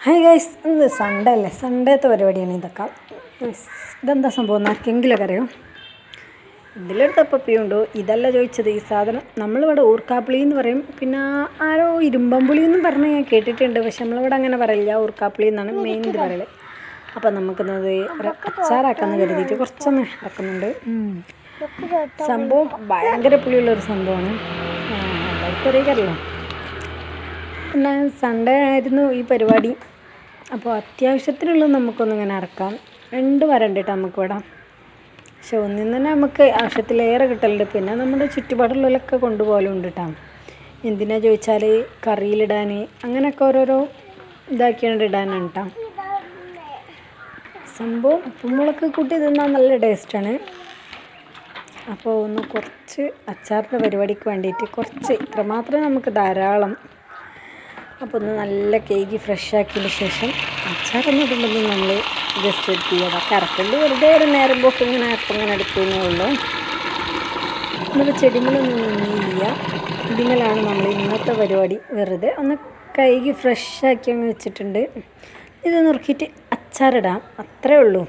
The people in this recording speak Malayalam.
ഹായ് ഗൈസ്, ഇത് സൺഡേ അല്ലേ? സൺഡേത്തെ പരിപാടിയാണ് ഇതൊക്കെ. ഇതെന്താ സംഭവം ആർക്കെങ്കിലൊക്കെ അറിയോ? ഇതിലൊരു തപ്പപ്പിയുണ്ടോ? ഇതല്ല ചോദിച്ചത്. ഈ സാധനം നമ്മളിവിടെ ഊർക്കാപ്പുളി എന്ന് പറയും. പിന്നെ ആരോ ഇരുമ്പമ്പുളി എന്നും പറഞ്ഞ് ഞാൻ കേട്ടിട്ടുണ്ട്. പക്ഷെ നമ്മളിവിടെ അങ്ങനെ പറയില്ല, ഊർക്കാപ്പുളി എന്നാണ് മെയിൻ ഇത് പറയല്. അപ്പം നമുക്കിന്നത് അച്ചാറാക്കാന്ന് കരുതിയിട്ട് കുറച്ചൊന്ന് ഇറക്കുന്നുണ്ട്. സംഭവം ഭയങ്കര പുളിയുള്ളൊരു സംഭവമാണ്, എല്ലാവർക്കും അറിയിക്കറിയോ. പിന്നെ സൺഡേ ആയിരുന്നു ഈ പരിപാടി. അപ്പോൾ അത്യാവശ്യത്തിനുള്ളത് നമുക്കൊന്നിങ്ങനെ ഇറക്കാം. 2 മരമുണ്ട് കേട്ടോ നമുക്കിവിടെ. പക്ഷെ ഒന്നിൽ നിന്ന് തന്നെ നമുക്ക് ആവശ്യത്തിലേറെ കിട്ടലുണ്ട്. പിന്നെ നമ്മുടെ ചുറ്റുപാടുള്ളവരൊക്കെ കൊണ്ടുപോകലുണ്ട് കേട്ടോ. എന്തിനാ ചോദിച്ചാൽ കറിയിലിടാൻ അങ്ങനെയൊക്കെ ഓരോരോ ഇതാക്കിയാണ്ട് ഇടാനാണ് കേട്ടോ. സംഭവം ഉപ്പുമുളക് കൂട്ടി തിന്നാൽ നല്ല ടേസ്റ്റാണ്. അപ്പോൾ ഒന്ന് കുറച്ച് അച്ചാറിൻ്റെ പരിപാടിക്ക് വേണ്ടിയിട്ട് കുറച്ച് ഇത്രമാത്രം നമുക്ക് ധാരാളം. അപ്പോൾ ഒന്ന് നല്ല കേക്ക് ഫ്രഷ് ആക്കിയതിന് ശേഷം അച്ചാറൊന്നും ഇടുമ്പോൾ നമ്മൾ ജസ്റ്റ് എടുത്ത് ചെയ്യുക. കറക്റ്റുണ്ട്, വെറുതെ ഒരു നേരം പോക്ക് ഇങ്ങനെ അപ്പം ഇങ്ങനെ എടുക്കുന്നേ ഉള്ളൂ. എന്നിട്ട് ചെടിമലൊന്നും നീങ്ങില്ല. ഇതിമലാണ് നമ്മൾ ഇന്നത്തെ പരിപാടി. വെറുതെ ഒന്ന് കൈകി ഫ്രഷ് ആക്കി അങ്ങ് വെച്ചിട്ടുണ്ട്. ഇത് നുറുക്കിയിട്ട് അച്ചാറിടാം, അത്രേ ഉള്ളൂ.